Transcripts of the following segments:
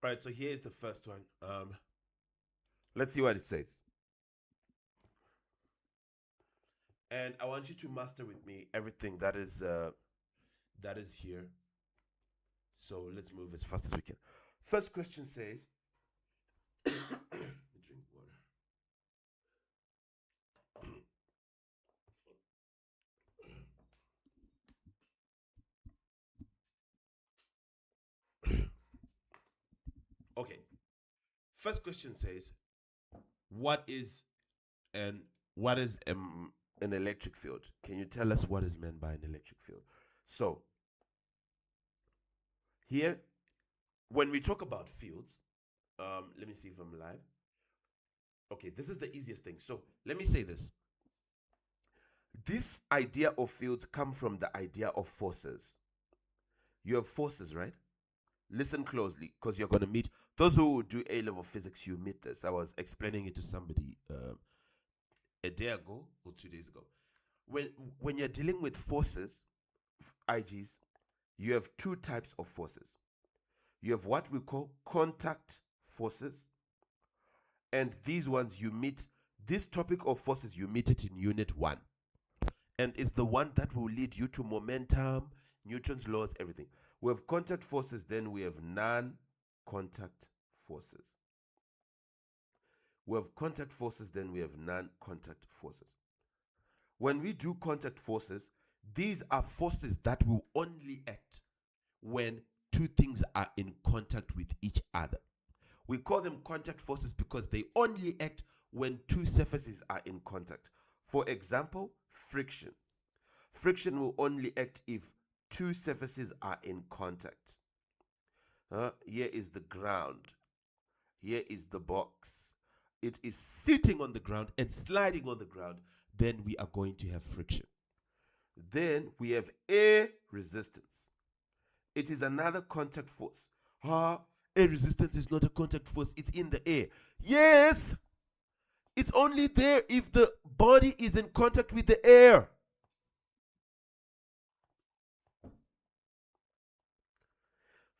All right, so here is the first one. Let's see what it says. And I want you to master with me everything that is here. So let's move as fast as we can. First question says, drink water. Okay. First question says, what is an what is an electric field? Can you tell us what is meant by an electric field? So here, when we talk about fields, let me see if I'm live. Okay, this is the easiest thing. So let me say this. This idea of fields come from the idea of forces. You have forces, right? Listen closely, because you're going to meet those who do A-level physics. You meet this. I was explaining it to somebody a day ago or 2 days ago. When you're dealing with forces, IGs, you have two types of forces. You have what we call contact forces, and these ones you meet. This topic of forces, you meet it in Unit 1, and it's the one that will lead you to momentum, Newton's laws, everything. We have contact forces, then we have non-contact forces. We have contact forces, then we have non-contact forces. When we do contact forces, these are forces that will only act when two things are in contact with each other. We call them contact forces because they only act when two surfaces are in contact. For example, friction. Friction will only act if two surfaces are in contact. Here is the ground. Here is the box. It is sitting on the ground and sliding on the ground. Then we are going to have friction. Then we have air resistance. It is another contact force. Air resistance is not a contact force. It's in the air. Yes, it's only there if the body is in contact with the air.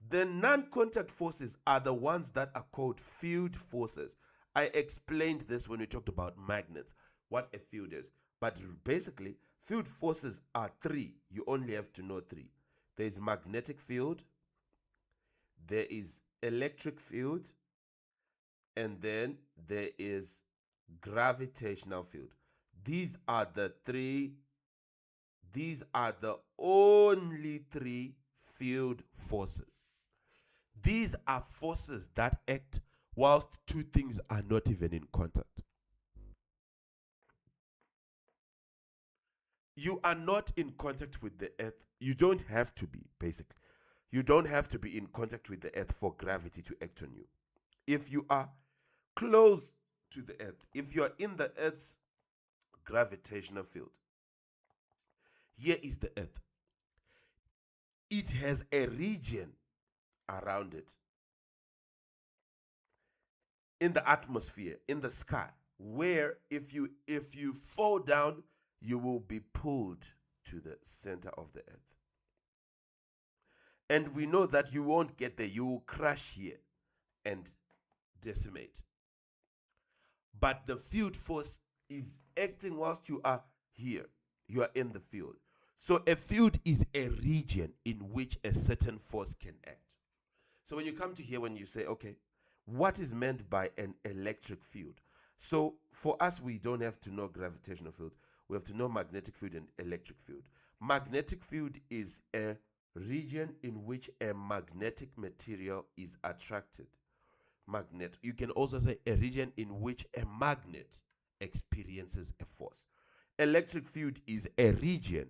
The non-contact forces are the ones that are called field forces. I explained this when we talked about magnets, what a field is. But basically, field forces are three. You only have to know three. There is magnetic field, there is electric field, and then there is gravitational field. These are the three, these are the only three field forces. These are forces that act whilst two things are not even in contact. You are not in contact with the earth. You don't have to be, basically. You don't have to be in contact with the earth for gravity to act on you. If you are close to the earth, if you are in the earth's gravitational field, here is the earth. It has a region around it in the atmosphere, in the sky, where if you fall down, you will be pulled to the center of the earth. And we know that you won't get there. You will crash here and decimate. But the field force is acting whilst you are here. You are in the field. So a field is a region in which a certain force can act. So when you come to here, when you say, okay, what is meant by an electric field? So for us, we don't have to know gravitational field. We have to know magnetic field and electric field. Magnetic field is a region in which a magnetic material is attracted. Magnet. You can also say a region in which a magnet experiences a force. Electric field is a region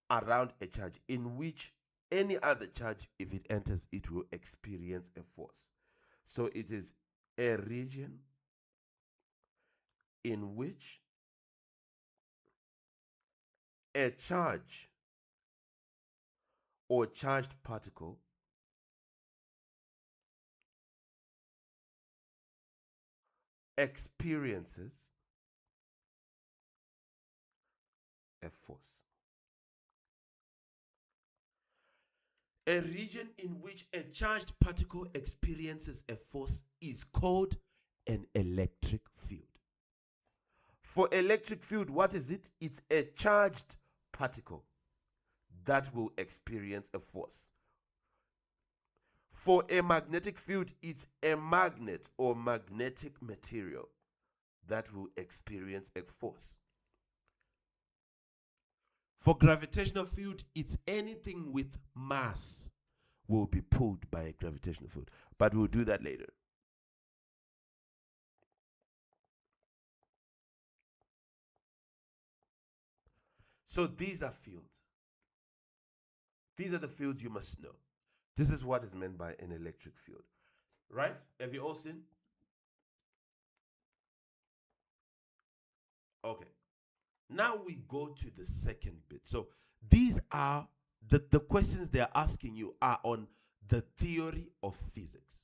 around a charge in which any other charge, if it enters, it will experience a force. So it is a region in which a charge or charged particle experiences a force. A region in which a charged particle experiences a force is called an electric field. For electric field, what is it? It's a charged particle that will experience a force. For a magnetic field, it's a magnet or magnetic material that will experience a force. For gravitational field, it's anything with mass will be pulled by a gravitational field. But we'll do that later. So these are fields. These are the fields you must know. This is what is meant by an electric field. Right? Have you all seen? Okay. Now we go to the second bit. So these are the questions they're asking you are on the theory of physics.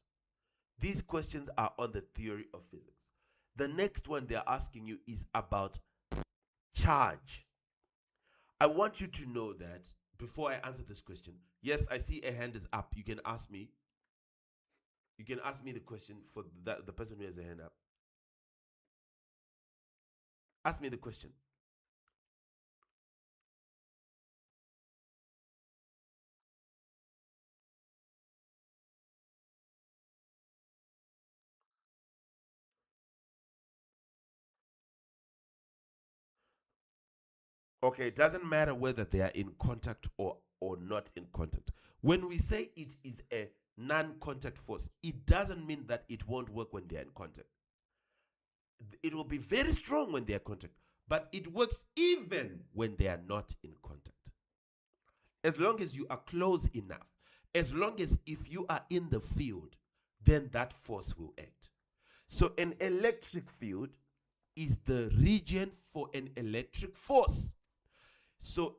These questions are on the theory of physics. The next one they're asking you is about charge. I want you to know that before I answer this question, yes, I see a hand is up. You can ask me. You can ask me the question for the person who has a hand up. Ask me the question. Okay, it doesn't matter whether they are in contact or not in contact. When we say it is a non-contact force, it doesn't mean that it won't work when they are in contact. It will be very strong when they are in contact, but it works even when they are not in contact. As long as you are close enough, as long as if you are in the field, then that force will act. So an electric field is the region for an electric force. So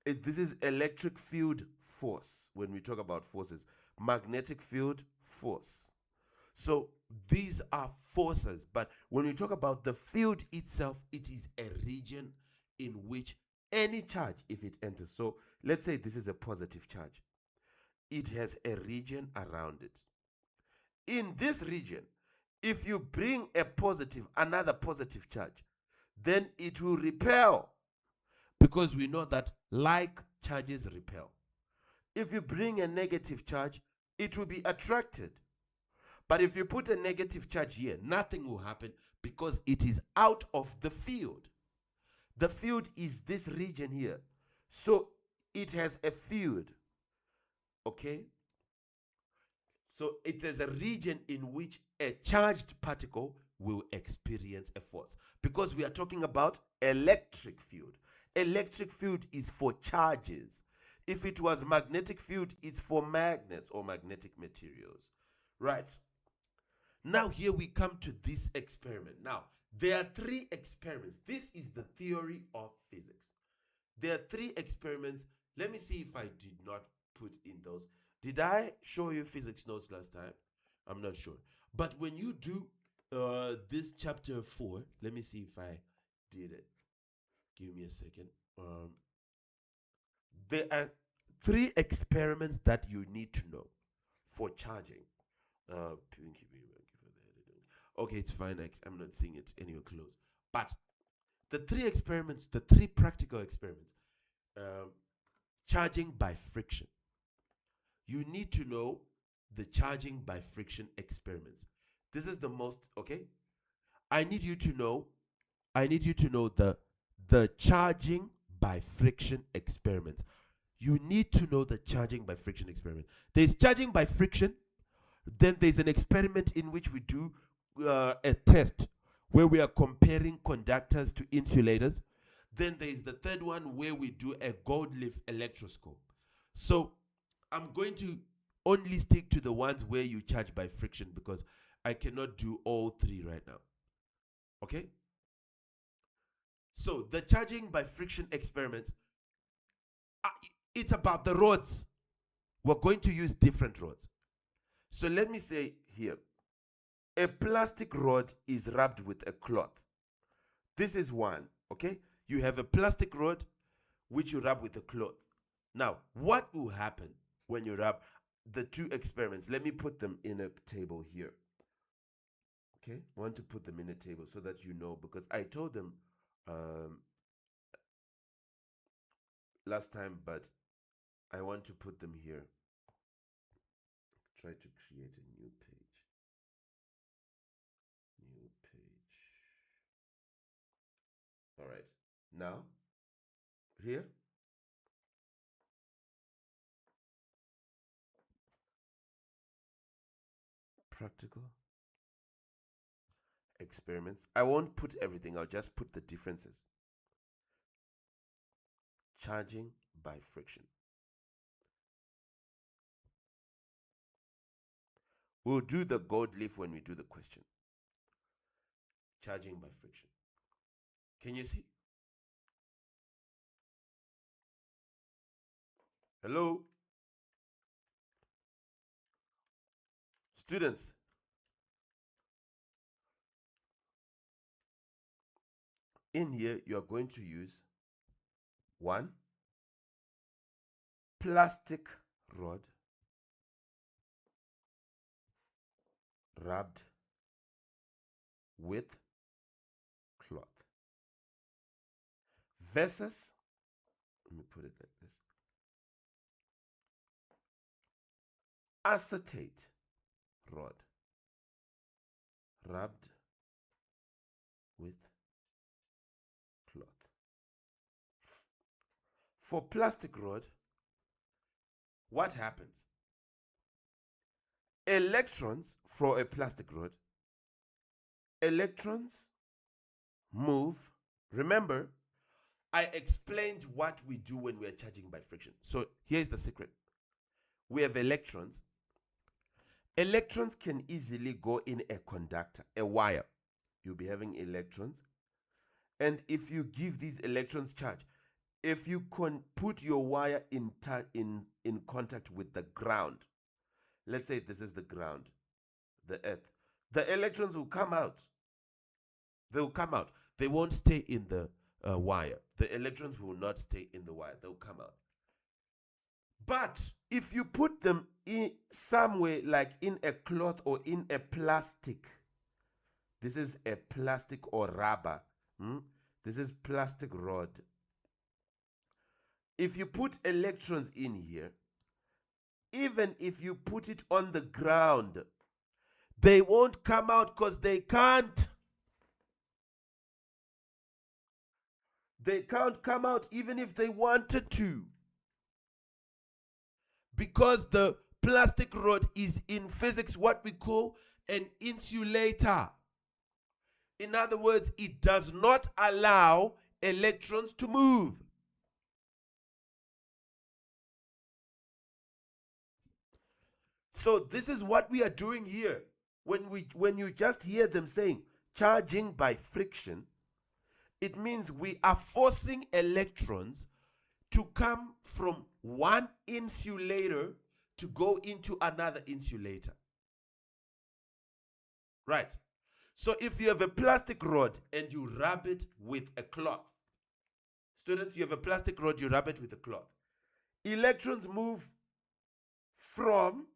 this is electric field force. When we talk about forces, magnetic field force. So these are forces, but when we talk about the field itself, it is a region in which any charge, if it enters, so let's say this is a positive charge, it has a region around it. In this region, if you bring another positive charge, then it will repel, because we know that like charges repel. If you bring a negative charge, it will be attracted. But if you put a negative charge here, nothing will happen because it is out of the field. The field is this region here. So it has a field. Okay? So it is a region in which a charged particle will experience a force. Because we are talking about electric field. Electric field is for charges. If it was magnetic field, it's for magnets or magnetic materials. Right? Now here we come to this experiment. Now, there are 3 experiments. This is the theory of physics. There are 3 experiments. Let me see if I did not put in those. Did I show you physics notes last time? I'm not sure. But when you do this chapter 4, let me see if I did it. Give me a second. There are 3 experiments that you need to know for charging. Okay, it's fine. I'm not seeing it anywhere close. But the 3 experiments, the 3 practical experiments, charging by friction. You need to know the charging by friction experiments. This is the most, okay? I need you to know the charging by friction experiment. You need to know the charging by friction experiment. There's charging by friction. Then there's an experiment in which we do a test where we are comparing conductors to insulators. Then there's the third one where we do a gold leaf electroscope. So I'm going to only stick to the ones where you charge by friction because I cannot do all 3 right now. Okay? So the charging by friction experiments, it's about the rods. We're going to use different rods. So let me say here, a plastic rod is wrapped with a cloth. This is one, okay? You have a plastic rod which you wrap with a cloth. Now, what will happen when you rub the two experiments? Let me put them in a table here. Okay, I want to put them in a table so that you know, because I told them last time, but I want to put them here. Try to create a new page. New page. All right. Now, here. Practical experiments. I won't put everything, I'll just put the differences. Charging by friction. We'll do the gold leaf when we do the question. Charging by friction. Can you see? Hello? Students. In here, you're going to use one plastic rod rubbed with cloth versus, let me put it like this, acetate rod rubbed with cloth. For plastic rod, what happens? Electrons for a plastic rod, electrons move. Remember, I explained what we do when we are charging by friction. So here's the secret. We have electrons. Electrons can easily go in a conductor, a wire. You'll be having electrons. And if you give these electrons charge, if you can put your wire in contact with the ground, let's say this is the ground, the earth, the electrons will come out. They will come out. They won't stay in the wire. The electrons will not stay in the wire. They'll come out. But if you put them in somewhere like in a cloth or in a plastic, this is a plastic or rubber. This is plastic rod. If you put electrons in here, even if you put it on the ground, they won't come out because they can't. They can't come out even if they wanted to. Because the plastic rod is in physics what we call an insulator. In other words, it does not allow electrons to move. So this is what we are doing here. When you just hear them saying charging by friction, it means we are forcing electrons to come from one insulator to go into another insulator. Right. So if you have a plastic rod and you rub it with a cloth, students, you have a plastic rod, you rub it with a cloth. Electrons move from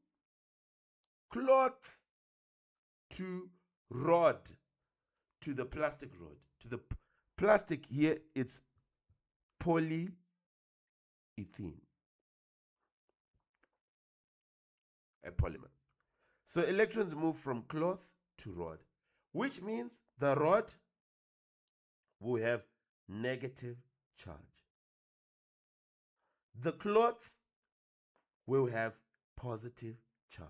cloth to rod, to the plastic rod, to the plastic here, it's polyethylene, a polymer. So electrons move from cloth to rod, which means the rod will have negative charge. The cloth will have positive charge.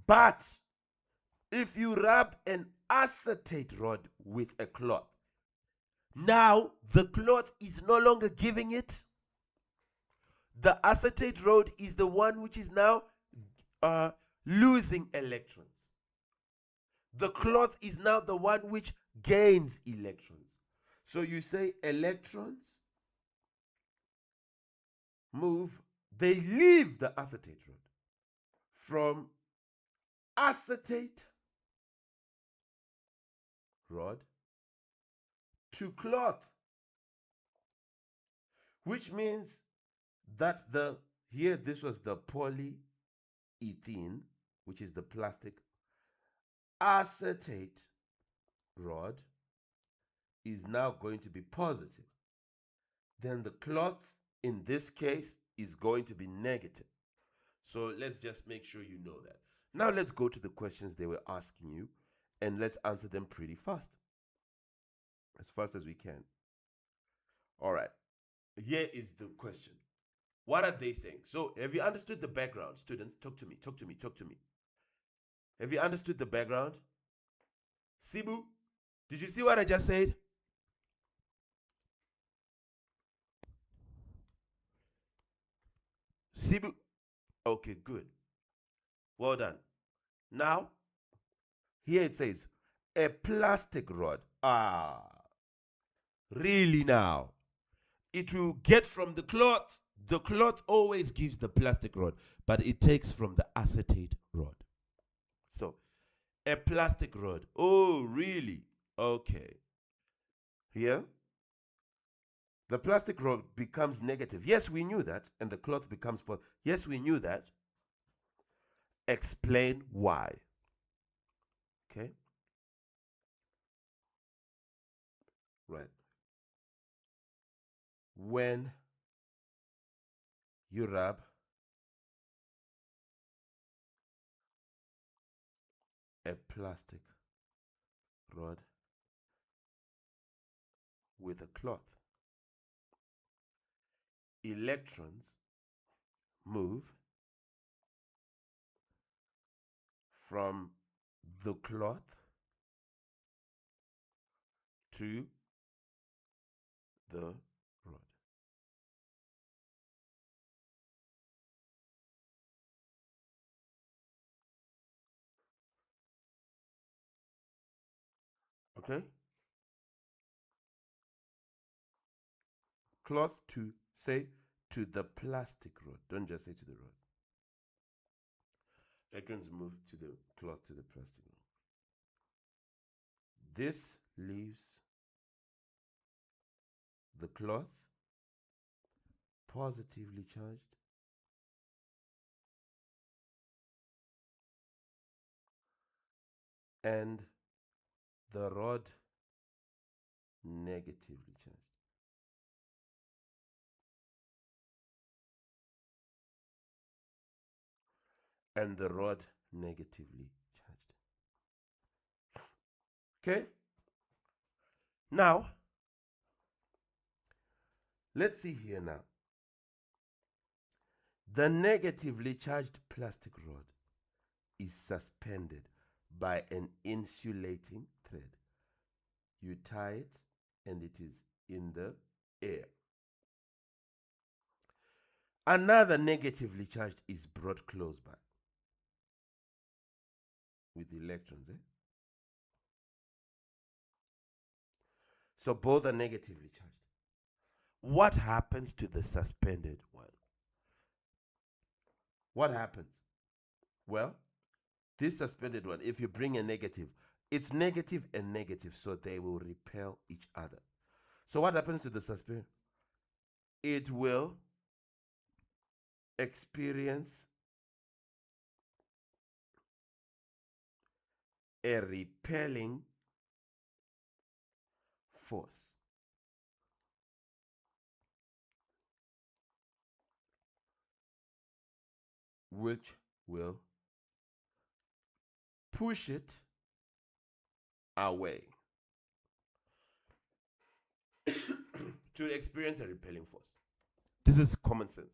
But if you rub an acetate rod with a cloth, now the cloth is no longer giving it. The acetate rod is the one which is now losing electrons. The cloth is now the one which gains electrons. So you say electrons move, they leave the acetate rod from acetate rod to cloth, which means that here this was the polyethylene, which is the plastic acetate rod, is now going to be positive. Then the cloth in this case is going to be negative. So let's just make sure you know that. Now let's go to the questions they were asking you, and let's answer them pretty fast. As fast as we can. All right. Here is the question. What are they saying? So have you understood the background? Students, talk to me, talk to me, talk to me. Have you understood the background? Sibu, did you see what I just said? Sibu. Okay, good. Well done. Now, here it says a plastic rod. Really now? It will get from the cloth. The cloth always gives the plastic rod, but it takes from the acetate rod. So, a plastic rod. Oh, really? Okay. Here, the plastic rod becomes negative. Yes, we knew that. And the cloth becomes positive. Yes, we knew that. Explain why. Okay? Right. When you rub a plastic rod with a cloth, electrons move from the cloth to the rod. Okay? Cloth to, say, to the plastic rod. Don't just say to the rod. Electrons move to the cloth to the plastic rod. This leaves the cloth positively charged and the rod negatively charged. And the rod negatively charged. Okay? Now, let's see here now. The negatively charged plastic rod is suspended by an insulating thread. You tie it and it is in the air. Another negatively charged is brought close by with electrons. So both are negatively charged. What happens to the suspended one? What happens? Well, this suspended one, if you bring a negative, it's negative and negative, so they will repel each other. So what happens to the suspended? It will experience a repelling force. Which will push it away to experience a repelling force. This is common sense.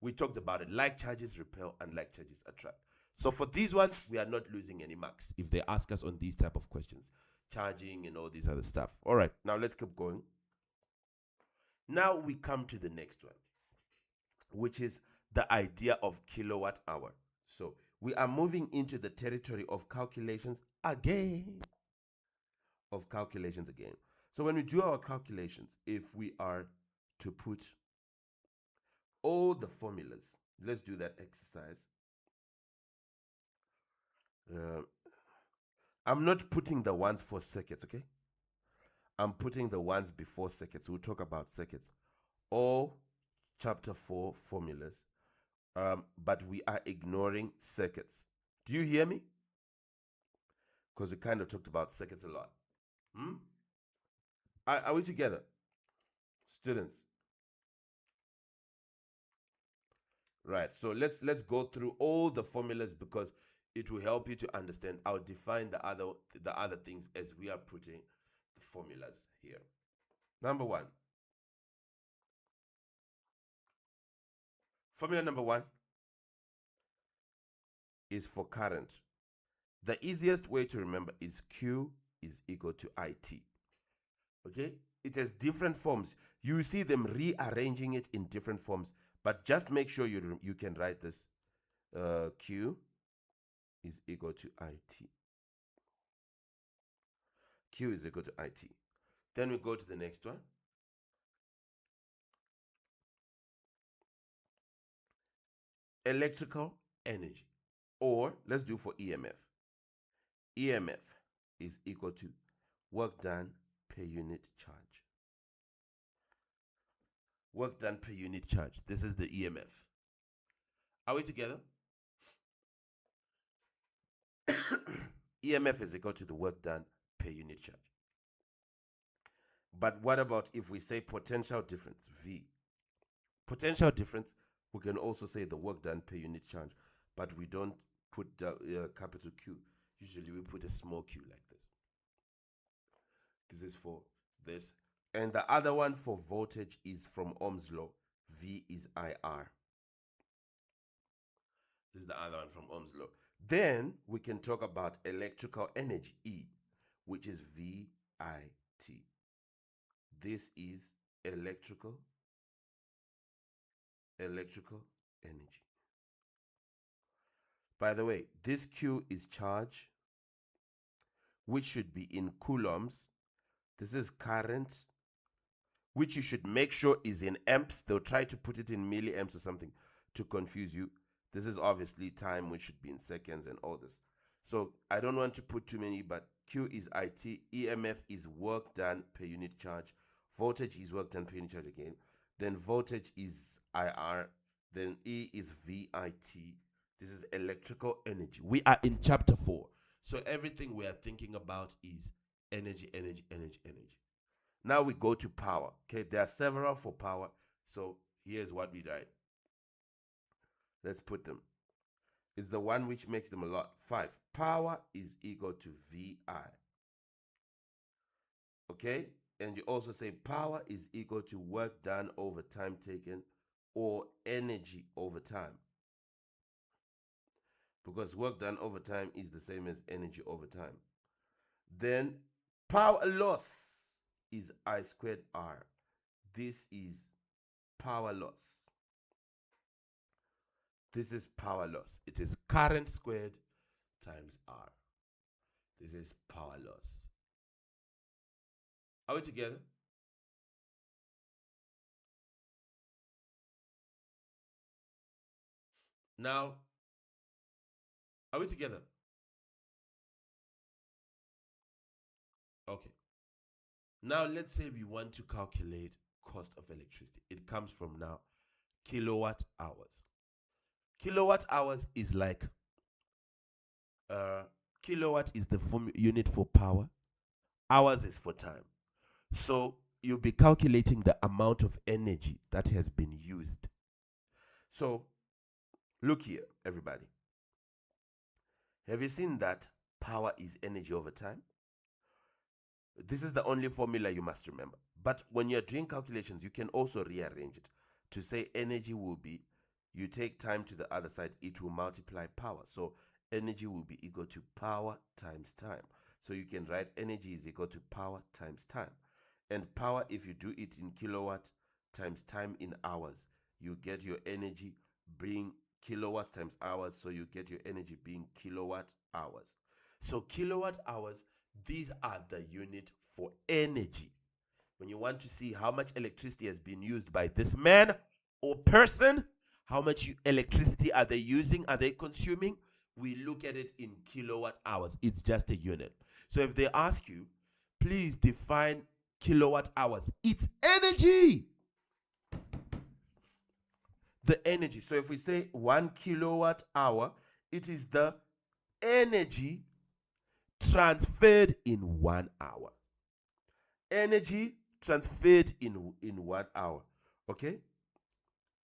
We talked about it. Like charges repel and like charges attract. So for these ones, we are not losing any marks if they ask us on these type of questions. Charging and all this other stuff. All right, now let's keep going. Now we come to the next one, which is the idea of kilowatt hour. So we are moving into the territory of calculations again. So when we do our calculations, if we are to put all the formulas, let's do that exercise. I'm not putting the ones for circuits, okay? I'm putting the ones before circuits. We'll talk about circuits all chapter 4 formulas, but we are ignoring circuits. Do you hear me? Because we kind of talked about circuits a lot. Are we together, students? Right. So let's go through all the formulas because it will help you to understand. I'll define the other things as we are putting the formulas here. Number one. Formula number one is for current. The easiest way to remember is Q is equal to IT. Okay? It has different forms. You see them rearranging it in different forms, but just make sure you can write this. Q is equal to IT. Q is equal to IT. Then we go to the next one. Electrical energy. Or let's do for EMF. EMF is equal to work done per unit charge. Work done per unit charge. This is the EMF. Are we together? EMF is equal to the work done per unit charge. But what about if we say potential difference, V? Potential difference, we can also say the work done per unit charge, but we don't put capital Q. Usually we put a small q like this. This is for this. And the other one for voltage is from Ohm's law. V is IR. This is the other one from Ohm's law. Then we can talk about electrical energy, E, which is VIT. This is electrical energy. By the way, this Q is charge, which should be in coulombs. This is current, which you should make sure is in amps. They'll try to put it in milliamps or something to confuse you. This is obviously time, which should be in seconds and all this. So I don't want to put too many, but Q is IT. EMF is work done per unit charge. Voltage is work done per unit charge again. Then voltage is IR. Then E is VIT. This is electrical energy. We are in chapter 4. So everything we are thinking about is energy, energy, energy, energy. Now we go to power. Okay, there are several for power. So here's what we write. Let's put them. It's the one which makes them a lot. 5. Power is equal to VI. Okay? And you also say power is equal to work done over time taken or energy over time. Because work done over time is the same as energy over time. Then power loss is I squared R. This is power loss. This is power loss. It is current squared times R. This is power loss. Are we together? Now, are we together? Okay. Now, let's say we want to calculate cost of electricity. It comes from now kilowatt hours. Kilowatt hours is like kilowatt is the unit for power. Hours is for time. So you'll be calculating the amount of energy that has been used. So look here, everybody. Have you seen that power is energy over time? This is the only formula you must remember. But when you're doing calculations, you can also rearrange it to say energy will be, you take time to the other side, it will multiply power. So energy will be equal to power times time. So you can write energy is equal to power times time. And power, if you do it in kilowatt times time in hours, you get your energy being kilowatts times hours. So you get your energy being kilowatt hours. So kilowatt hours, these are the unit for energy. When you want to see how much electricity has been used by this man or person, how much electricity are they using, are they consuming, we look at it in kilowatt hours. It's just a unit. So if they ask you, please define kilowatt hours, it's energy. the energy. So if we say 1 kilowatt hour, it is the energy transferred in 1 hour. Energy transferred in 1 hour. Okay?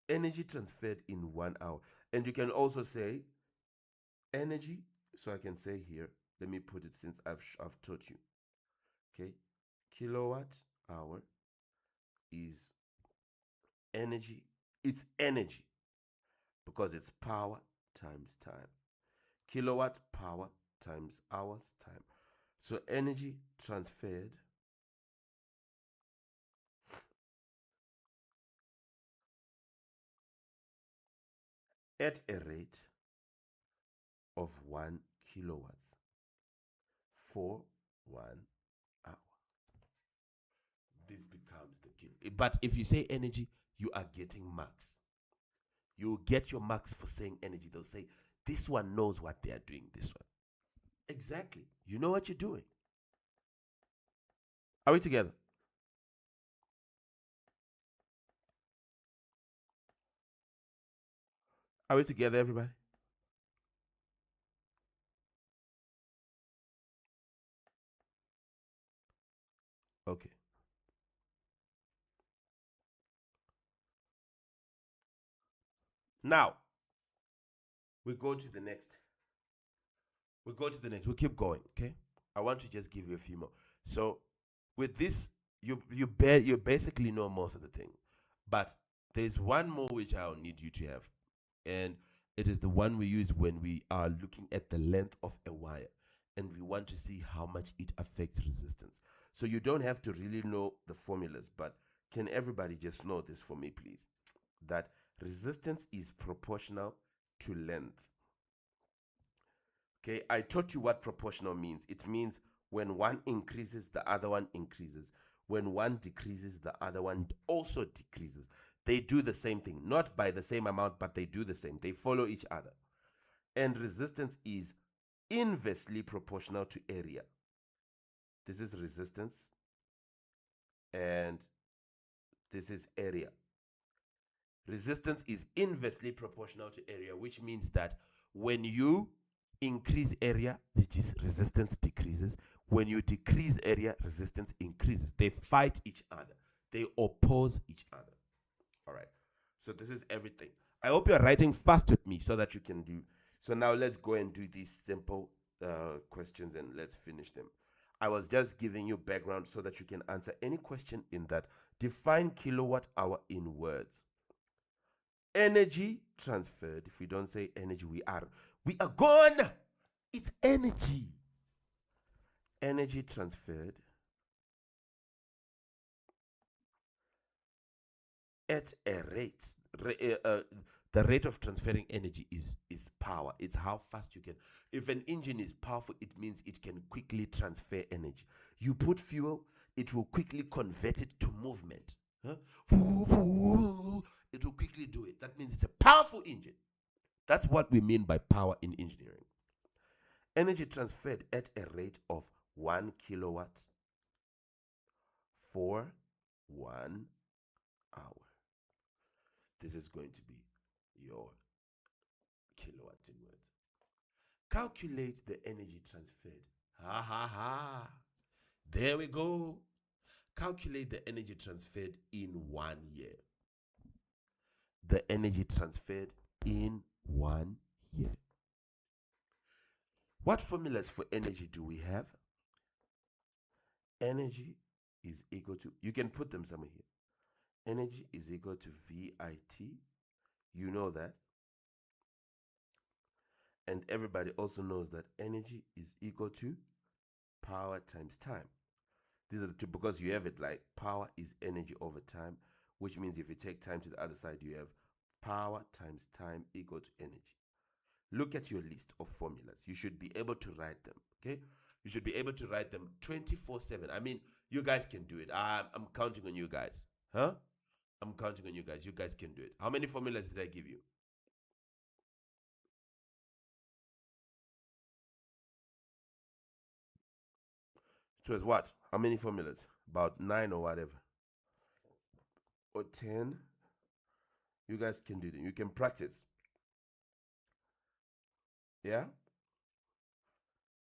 Energy transferred in 1 hour. And you can also say energy. So I can say here, let me put it since I've taught you. Okay? Kilowatt hour is energy. It's energy because it's power times time. Kilowatt power times hours time. So energy transferred at a rate of 1 kilowatts for 1 hour. This becomes the kilo. But if you say energy, you are getting marks. You get your marks for saying energy. They'll say, this one knows what they are doing, this one. Exactly. You know what you're doing. Are we together? Are we together, everybody? Okay. Now, we go to the next. We go to the next. We keep going, okay? I want to just give you a few more. So, with this, you basically know most of the thing, but there's one more which I'll need you to have, and it is the one we use when we are looking at the length of a wire, and we want to see how much it affects resistance. So you don't have to really know the formulas, but can everybody just know this for me, please? That resistance is proportional to length. Okay, I taught you what proportional means. It means when one increases, the other one increases. When one decreases, the other one also decreases. They do the same thing, not by the same amount, but they do the same. They follow each other. And resistance is inversely proportional to area. This is resistance, and this is area. Resistance is inversely proportional to area, which means that when you increase area, which is resistance decreases. When you decrease area, resistance increases. They fight each other. They oppose each other. All right. So this is everything. I hope you're writing fast with me so that you can do. So now let's go and do these simple questions and let's finish them. I was just giving you background so that you can answer any question in that. Define kilowatt hour in words. Energy transferred. If we don't say energy, we are gone. It's energy. Energy transferred at a rate. The rate of transferring energy is power. It's how fast you can. If an engine is powerful, it means it can quickly transfer energy. You put fuel, it will quickly convert it to movement. Huh? It will quickly do it. That means it's a powerful engine. That's what we mean by power in engineering. Energy transferred at a rate of 1 kilowatt for 1 hour. This is going to be your kilowatt in words. Calculate the energy transferred. Ha ha ha. There we go. Calculate the energy transferred in 1 year. The energy transferred in 1 year. What formulas for energy do we have? Energy is equal to, you can put them somewhere here. Energy is equal to VIT. You know that. And everybody also knows that energy is equal to power times time. These are the two, because you have it like power is energy over time, which means if you take time to the other side, you have power times time equal to energy. Look at your list of formulas. You should be able to write them, okay? You should be able to write them 24/7. I mean, you guys can do it. I'm counting on you guys. Huh? I'm counting on you guys. You guys can do it. How many formulas did I give you? It was what? How many formulas? About 9 or whatever. Or 10? You guys can do them. You can practice. Yeah?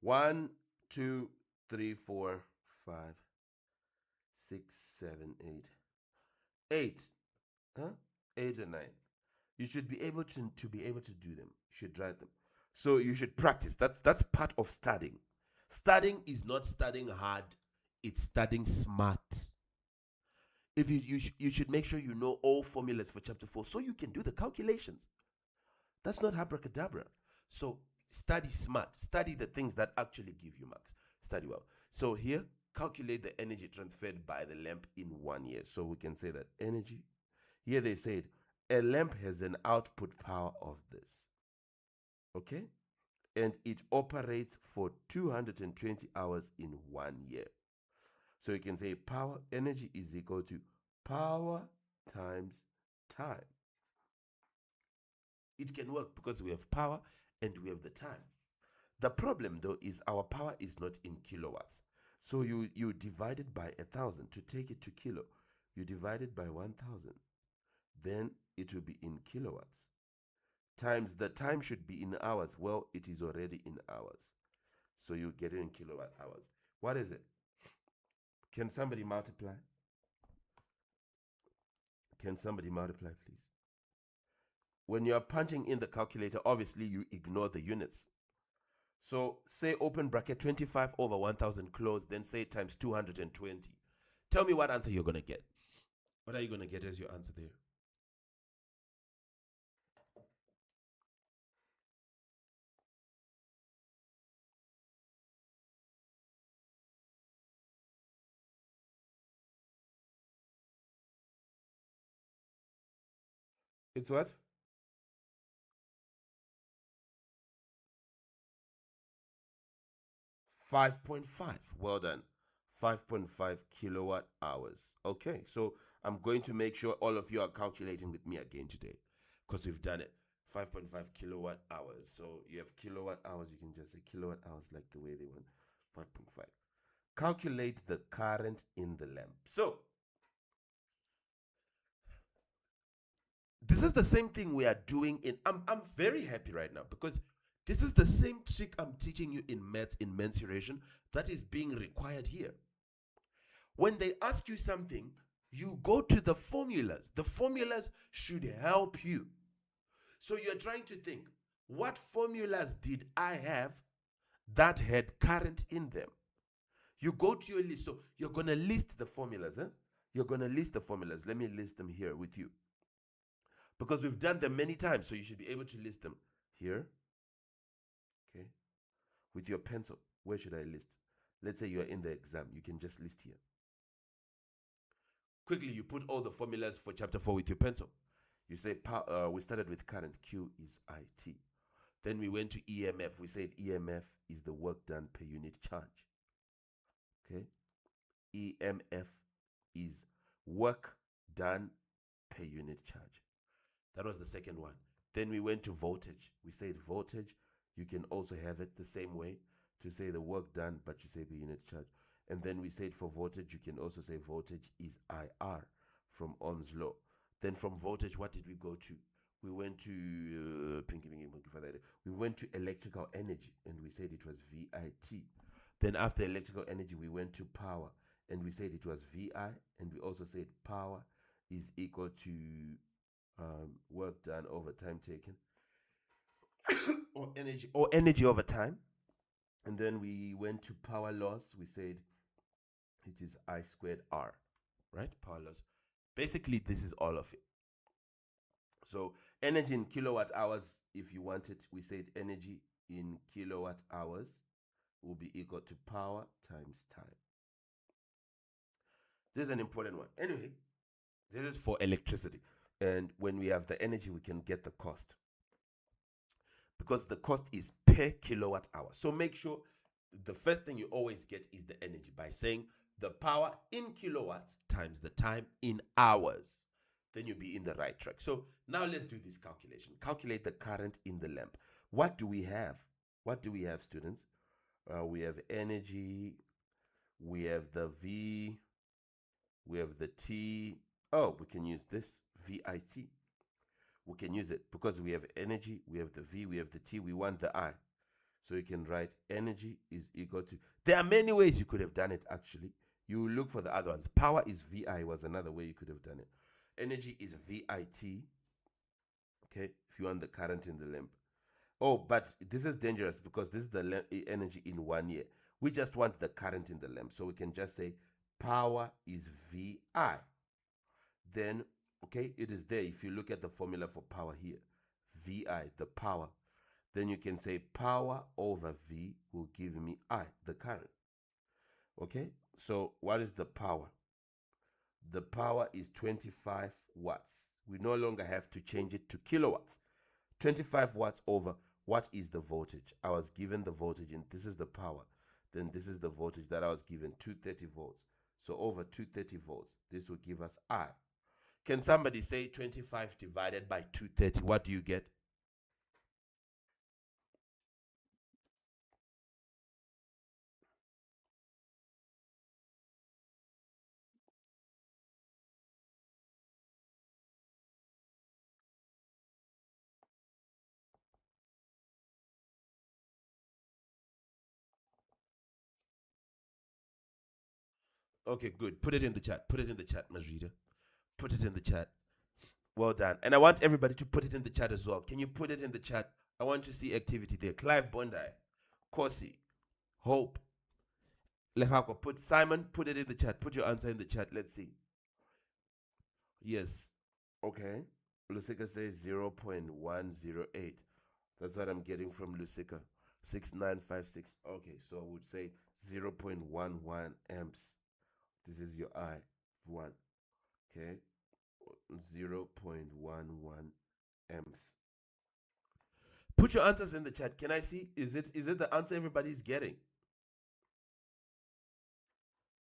1, 2, 3, 4, 5, 6, 7, 8. 8. Huh? 8 and 9. You should be able to be able to do them. You should write them. So you should practice. That's part of studying. Studying is not studying hard, it's studying smart. If you should make sure you know all formulas for chapter 4 so you can do the calculations. That's not abracadabra. So study smart. Study the things that actually give you marks. Study well. So here, calculate the energy transferred by the lamp in 1 year. So we can say that energy. Here they said a lamp has an output power of this. Okay? And it operates for 220 hours in 1 year. So you can say power energy is equal to power times time. It can work because we have power and we have the time. The problem though is our power is not in kilowatts. So you divide it by 1,000 to take it to kilo. You divide it by 1,000. Then it will be in kilowatts. Times the time should be in hours. Well, it is already in hours. So you get it in kilowatt hours. What is it? Can somebody multiply? Can somebody multiply, please? When you are punching in the calculator, obviously you ignore the units. So say open bracket 25 over 1,000 close, then say times 220. Tell me what answer you're going to get. What are you going to get as your answer there? It's what? 5.5. Well done. 5.5 kilowatt hours. Okay, so I'm going to make sure all of you are calculating with me again today because we've done it. 5.5 kilowatt hours. So you have kilowatt hours, you can just say kilowatt hours like the way they want. 5.5. Calculate the current in the lamp. So this is the same thing we are doing in I'm very happy right now because this is the same trick I'm teaching you in maths in mensuration that is being required here. When they ask you something, you go to the formulas. The formulas should help you. So you're trying to think, what formulas did I have that had current in them? You go to your list. So you're going to list the formulas. You're going to list the formulas. Let me list them here with you. Because we've done them many times, so you should be able to list them here. Okay. With your pencil. Where should I list? Let's say you're in the exam. You can just list here. Quickly, you put all the formulas for chapter 4 with your pencil. You say, we started with current. Q is IT. Then we went to EMF. We said EMF is the work done per unit charge. Okay. EMF is work done per unit charge. That was the second one. Then we went to voltage. We said voltage, you can also have it the same way to say the work done, but you say per unit charge. And then we said for voltage, you can also say voltage is IR from Ohm's law. Then from voltage, what did we go to? We went to we went to electrical energy, and we said it was VIT. Then after electrical energy, we went to power, and we said it was VI, and we also said power is equal to work done over time taken, or energy over time. And then we went to power loss. We said it is I squared R, right? Power loss. Basically, this is all of it. So energy in kilowatt hours, if you want it, we said energy in kilowatt hours will be equal to power times time. This is an important one. Anyway, this is for electricity. And when we have the energy, we can get the cost. Because the cost is per kilowatt hour. So make sure the first thing you always get is the energy by saying the power in kilowatts times the time in hours. Then you'll be in the right track. So now let's do this calculation. Calculate the current in the lamp. What do we have? What do we have, students? We have energy. We have the V. We have the T. Oh, we can use this, VIT. we can use it because we have energy, we have the V, we have the T, we want the I. So you can write energy is equal to, there are many ways you could have done it actually. You look for the other ones. Power is VI was another way you could have done it. Energy is VIT, okay, if you want the current in the lamp. Oh, but this is dangerous because this is the energy in 1 year. We just want the current in the lamp. So we can just say power is VI. Then, okay, it is there. If you look at the formula for power here, VI, the power, then you can say power over V will give me I, the current. Okay, so what is the power? The power is 25 watts. We no longer have to change it to kilowatts. 25 watts over what is the voltage? I was given the voltage, and this is the power. Then this is the voltage that I was given, 230 volts. So over 230 volts, this will give us I. Can somebody say 25 divided by 230? What do you get? Okay, good. Put it in the chat. Put it in the chat, Majrida. Put it in the chat. Well done. And I want everybody to put it in the chat as well. Can you put it in the chat? I want to see activity there. Clive Bondi, Kosi, Hope, Lehako. Put Simon, put it in the chat. Put your answer in the chat. Let's see. Yes. Okay. Lusika says 0.108. That's what I'm getting from Lusika. 6956. Okay, so I would say 0.11 amps. This is your I1. Okay. 0.11 amps. Put your answers in the chat. Can I see? Is it the answer everybody's getting?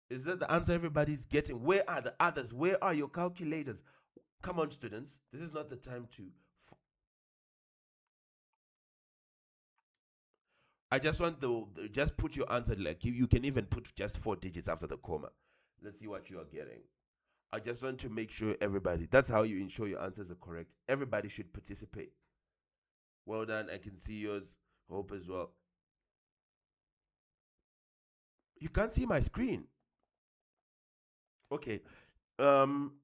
Is it the answer everybody's getting? Where are the others? Where are your calculators? Come on, students. This is not the time to. I just want just put your answer, like you can even put just 4 digits after the comma. Let's see what you are getting. I just want to make sure everybody, that's how you ensure your answers are correct. Everybody should participate. Well done. I can see yours. Hope as well. You can't see my screen. Okay. Um,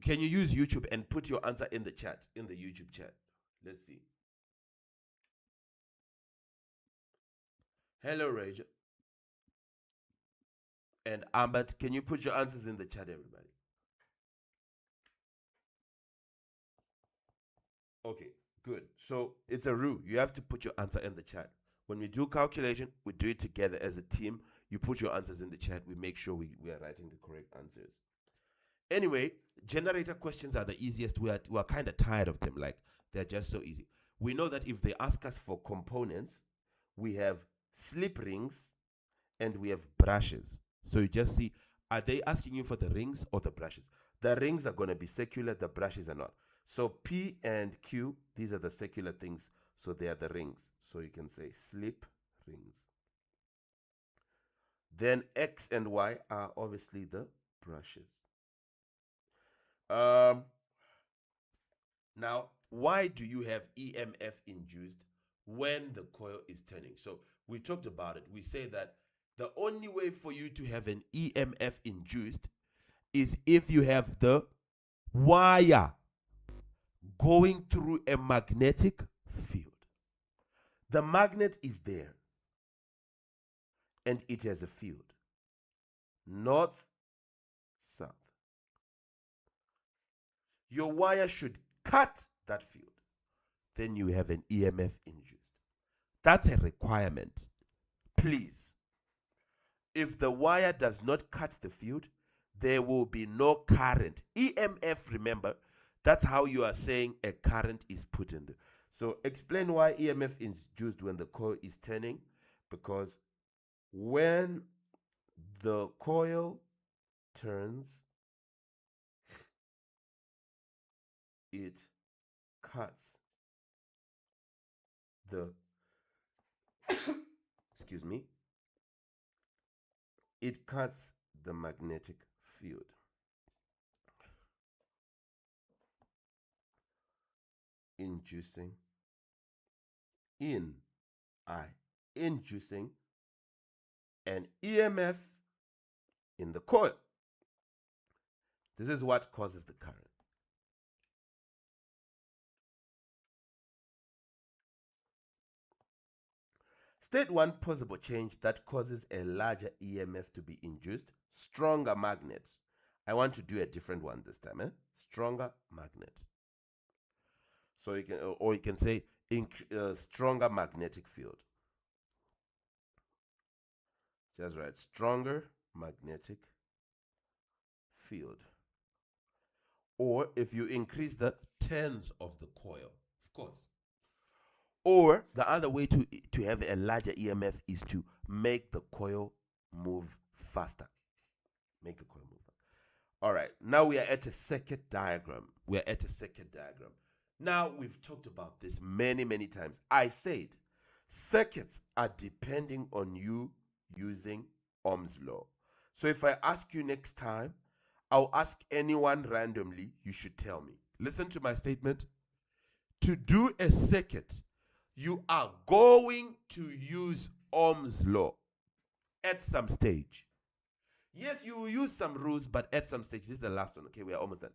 can you use YouTube and put your answer in the chat, in the YouTube chat? Let's see. Hello, Rage. And Ahmed, can you put your answers in the chat, everybody? Okay, good. So it's a rule. You have to put your answer in the chat. When we do calculation, we do it together as a team. You put your answers in the chat. We make sure we are writing the correct answers. Anyway, generator questions are the easiest. We are kind of tired of them. Like, they're just so easy. We know that if they ask us for components, we have slip rings and we have brushes. So you just see, are they asking you for the rings or the brushes? The rings are going to be circular, the brushes are not. So P and Q, these are the circular things, so they are the rings. So you can say slip rings. Then X and Y are obviously the brushes. Now, why do you have EMF induced when the coil is turning? So we talked about it. We say that the only way for you to have an EMF induced is if you have the wire going through a magnetic field. The magnet is there and it has a field. North, south. Your wire should cut that field. Then you have an EMF induced. That's a requirement. Please. If the wire does not cut the field, there will be no current. EMF, remember, that's how you are saying a current is put in there. So explain why EMF is induced when the coil is turning. Because when the coil turns, it cuts the excuse me, it cuts the magnetic field. inducing in I inducing an EMF in the coil. This is what causes the current. State one possible change that causes a larger EMF to be induced. Stronger magnet. I want to do a different one this time. Stronger magnet. So you can, or you can say stronger magnetic field. Just right. Stronger magnetic field. Or if you increase the turns of the coil, of course. Or the other way to have a larger EMF is to make the coil move faster. Make the coil move faster. All right, now we are at a circuit diagram. We're at a circuit diagram. Now we've talked about this many, many times. I said circuits are depending on you using Ohm's law. So if I ask you next time, I'll ask anyone randomly, you should tell me. Listen to my statement. To do a circuit, you are going to use Ohm's law at some stage. Yes, you will use some rules, but at some stage, this is the last one, okay, we are almost done.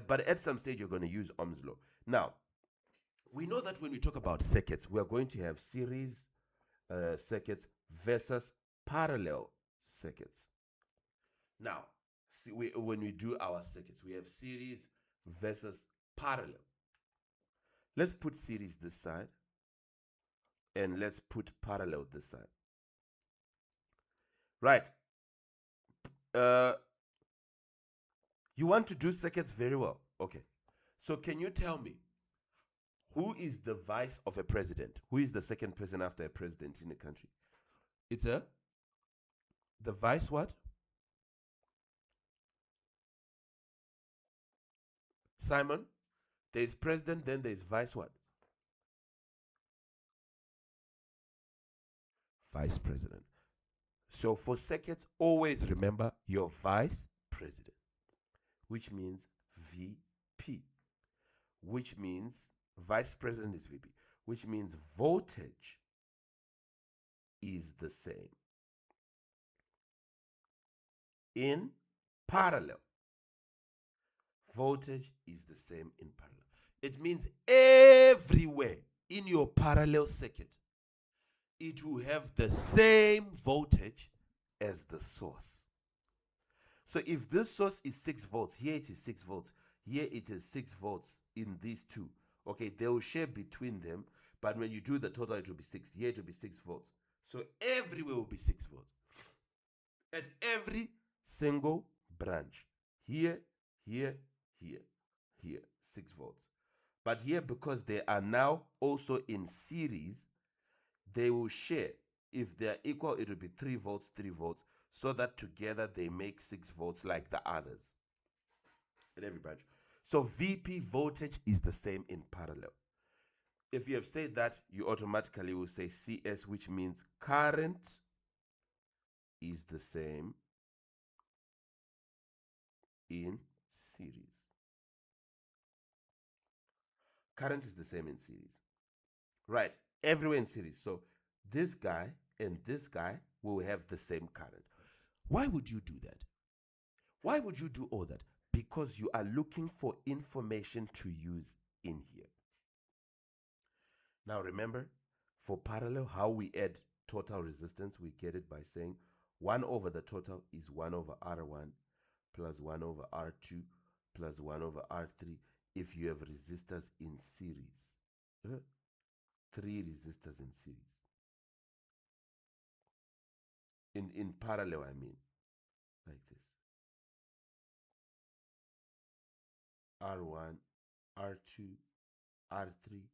But at some stage, you're going to use Ohm's law. Now, we know that when we talk about circuits, we are going to have series circuits versus parallel circuits. Now, see, when we do our circuits, we have series versus parallel. Let's put series this side, and let's put parallel this side. Right. You want to do circuits very well. Okay. So can you tell me who is the vice of a president? Who is the second person after a president in a country? It's the vice what? Simon? There's president, then there's vice what? Vice president. So for circuits, always remember your vice president, which means VP, which means vice president is VP, which means voltage is the same in parallel. Voltage is the same in parallel. It means everywhere in your parallel circuit, it will have the same voltage as the source. So if this source is 6 volts, here it is 6 volts, here it is 6 volts in these two. Okay, they will share between them, but when you do the total, it will be 6. Here it will be 6 volts. So everywhere will be 6 volts. At every single branch. Here, here, here, here, 6 volts. But here, because they are now also in series, they will share. If they are equal, it will be 3 volts, 3 volts, so that together they make 6 volts like the others at every branch. So VP voltage is the same in parallel. If you have said that, you automatically will say CS, which means current is the same in series. Current is the same in series. Right, everywhere in series. So this guy and this guy will have the same current. Why would you do that? Why would you do all that? Because you are looking for information to use in here. Now remember, for parallel, how we add total resistance, we get it by saying 1 over the total is 1 over R1 plus 1 over R2 plus 1 over R3 if you have resistors in series. 3 resistors in series. In parallel, I mean, like this. R1, R2, R3,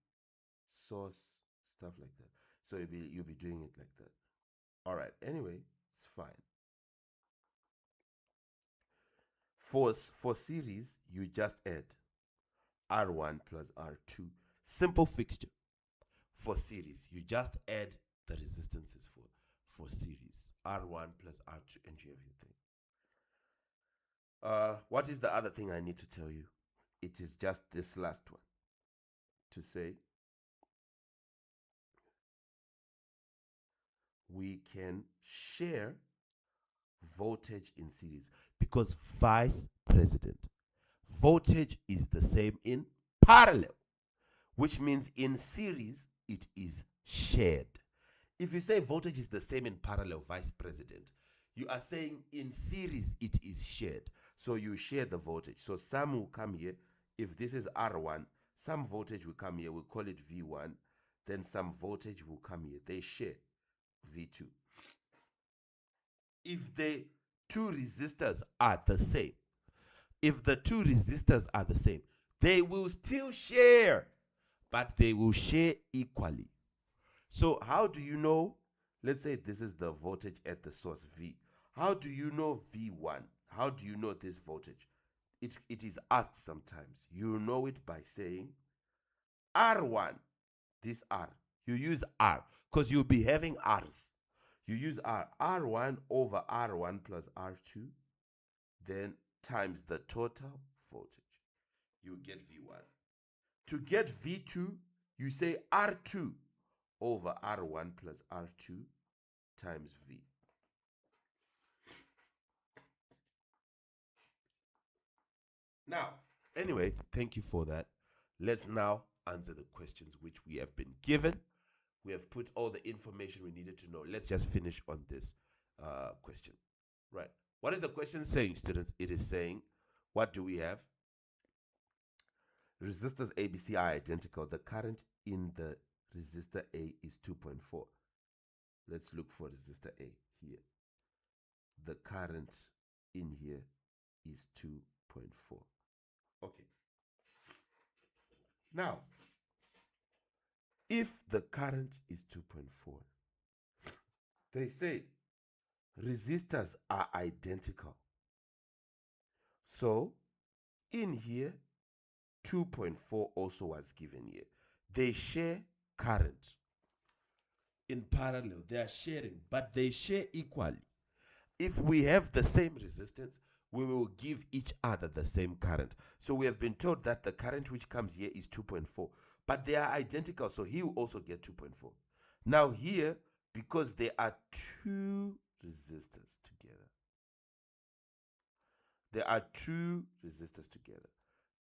source, stuff like that. So you'll be doing it like that. All right, anyway, it's fine. For series, you just add R1 plus R2. Simple fixture. For series, you just add the resistances for series. R1 plus R2, and you have your thing. What is the other thing I need to tell you? It is just this last one. to say we can share voltage in series because vice president voltage is the same in parallel, which means in series it is shared. If you say voltage is the same in parallel, vice president, you are saying in series it is shared. So you share the voltage. So some will come here. If this is R1, some voltage will come here. We'll call it V1. Then some voltage will come here. They share V2. If the two resistors are the same, they will still share, but they will share equally. So how do you know? Let's say this is the voltage at the source V. How do you know V1? How do you know this voltage? It is asked sometimes. You know it by saying R1, this R. You use R because you'll be having R's. You use R1 over R1 plus R2, then times the total voltage. You get V1. To get V2, you say R2 over R1 plus R2 times V. Now, anyway, thank you for that. Let's now answer the questions which we have been given. We have put all the information we needed to know. Let's just finish on this question. Right. What is the question saying, students? It is saying, what do we have? Resistors ABC are identical. The current in the resistor A is 2.4. Let's look for resistor A here. The current in here is 2.4. Okay. Now, if the current is 2.4, they say resistors are identical. So, in here, 2.4 also was given here. They share current. In parallel, they are sharing, but they share equally. If we have the same resistance, we will give each other the same current. So we have been told that the current which comes here is 2.4, but they are identical, so he will also get 2.4. Now here, because there are two resistors together,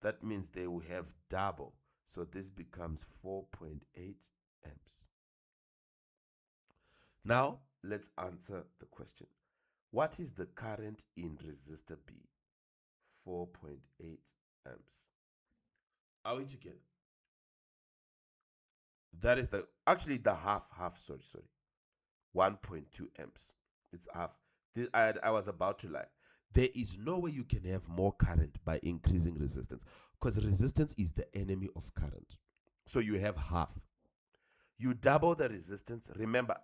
that means they will have double. So this becomes 4.8 amps. Now, let's answer the question. What is the current in resistor B? 4.8 amps. Are we together? That is actually the half, sorry. 1.2 amps. It's half. I was about to lie. There is no way you can have more current by increasing resistance, because resistance is the enemy of current. So you have half. You double the resistance. Remember,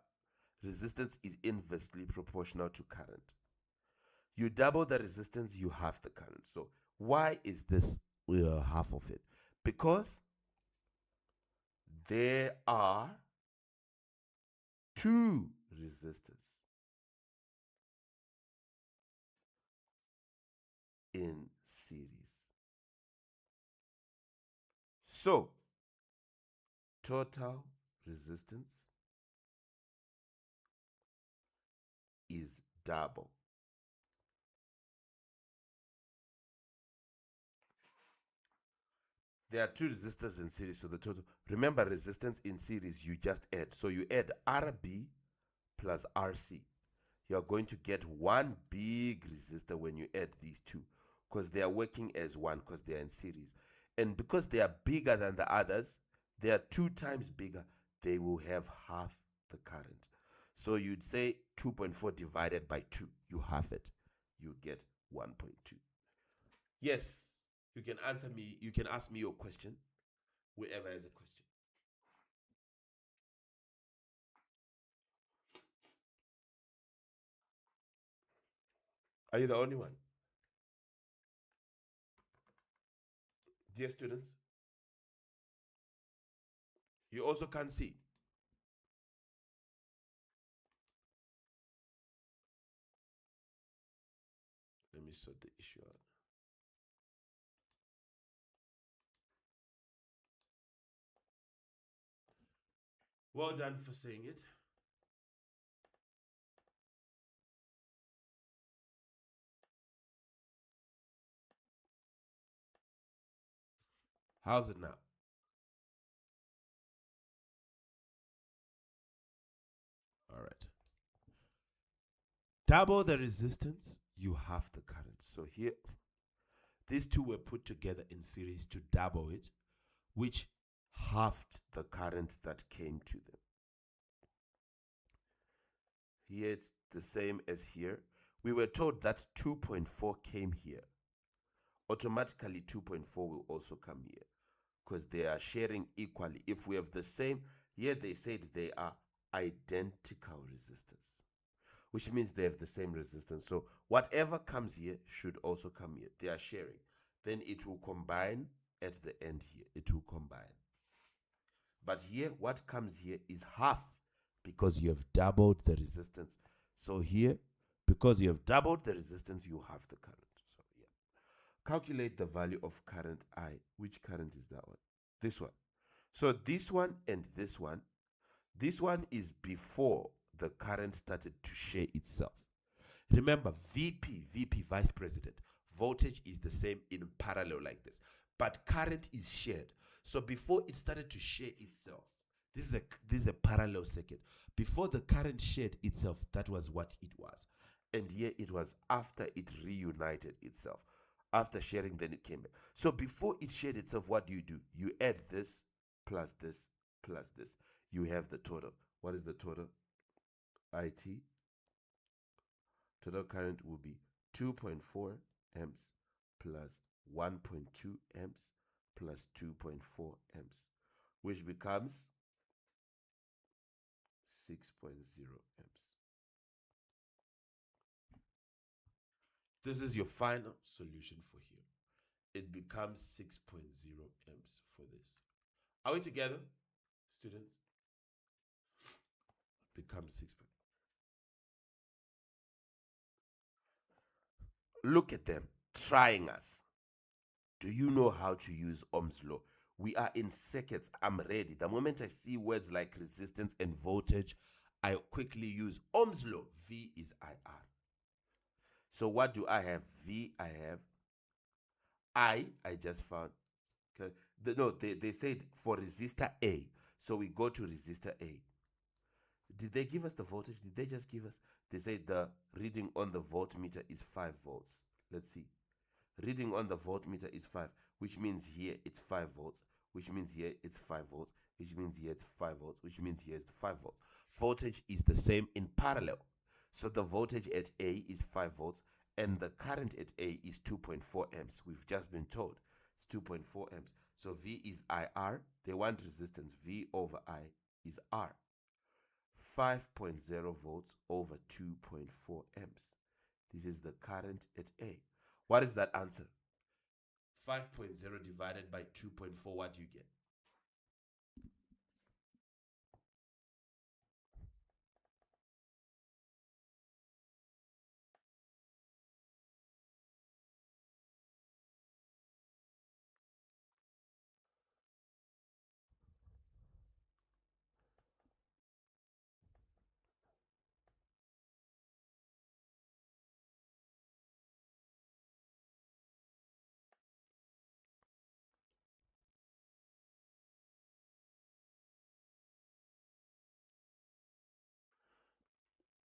resistance is inversely proportional to current. You double the resistance, you halve the current. So why is this half of it? Because there are two resistors in series. So total resistance is double. There are two resistors in series, so the total. Remember, resistance in series, you just add. So you add RB plus RC. You are going to get one big resistor when you add these two, because they are working as one, because they are in series. And because they are bigger than the others, they are 2 times bigger, they will have half the current. So you'd say 2.4 divided by 2. You half it. You get 1.2. Yes, you can answer me. You can ask me your question, whoever has a question. Are you the only one? Dear students, you also can't see. Let me sort the issue out. Well done for saying it. How's it now? All right. Double the resistance, you halve the current. So here, these two were put together in series to double it, which halved the current that came to them. Here it's the same as here. We were told that 2.4 came here. Automatically 2.4 will also come here because they are sharing equally. If we have the same, here they said they are identical resistors, which means they have the same resistance. So whatever comes here should also come here. They are sharing. Then it will combine at the end here. It will combine. But here, what comes here is half because you have doubled the resistance. So here, because you have doubled the resistance, you have the current. So yeah. Calculate the value of current I. Which current is that one? This one. So this one and this one is before the current started to share itself. Remember, VP, vice president, voltage is the same in parallel like this, but current is shared. So before it started to share itself, this is a parallel circuit. Before the current shared itself, that was what it was. And here it was after it reunited itself. After sharing, then it came back. So before it shared itself, what do? You add this plus this plus this. You have the total. What is the total? IT. Total current will be 2.4 amps plus 1.2 amps plus 2.4 amps, which becomes 6.0 amps. This is your final solution for here. It becomes 6.0 amps for this. Are we together, students? It becomes 6. Look at them trying us. Do you know how to use Ohm's law? We are in circuits. I'm ready. The moment I see words like resistance and voltage, I quickly use Ohm's law. V is IR. So what do I have? V, I have I just found. Okay. No, they said for resistor A. So we go to resistor A. Did they give us the voltage? Did they just give us? They said the reading on the voltmeter is 5 volts. Let's see. Reading on the voltmeter is 5, which means here it's 5 volts, which means here it's 5 volts, which means here it's 5 volts, which means here it's 5 volts. Voltage is the same in parallel. So the voltage at A is 5 volts and the current at A is 2.4 amps. We've just been told it's 2.4 amps. So V is IR. They want resistance. V over I is R. 5.0 volts over 2.4 amps. This is the current at A. What is that answer? 5.0 divided by 2.4, what do you get?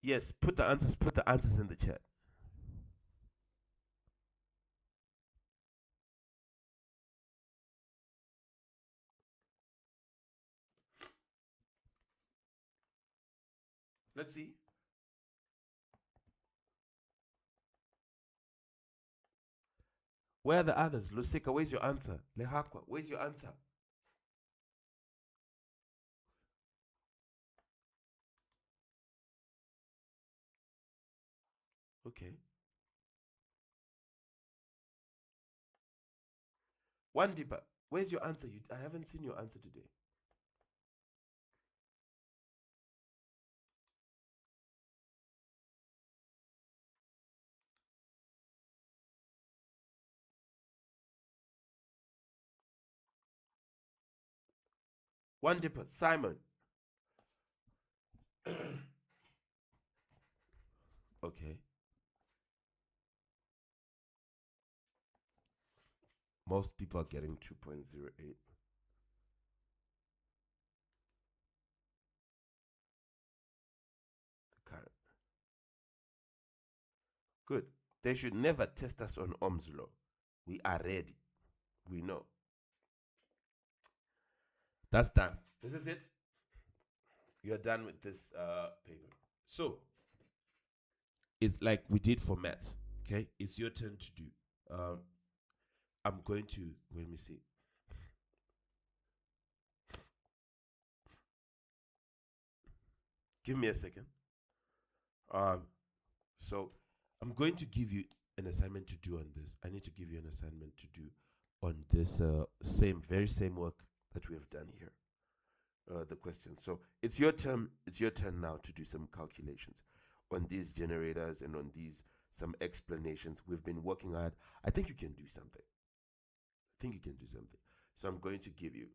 Yes, put the answers in the chat. Let's see. Where are the others? Lusika, where's your answer? Lehakwa, where's your answer? Okay. One deeper. Where's your answer? I haven't seen your answer today. One deeper. Simon. Okay. Most people are getting 2.08. The current. Good. They should never test us on Ohm's law. We are ready. We know. That's done. This is it. You're done with this paper. So it's like we did for maths. Okay, it's your turn to do. Um, I'm going to let me see. Give me a second. Um, so I'm going to give you an assignment to do on this. I need to give you an assignment to do on this very same work that we have done here. The question. So it's your turn. It's your turn now to do some calculations on these generators and on these some explanations. We've been working hard. I think you can do something. I think you can do something. So I'm going to give you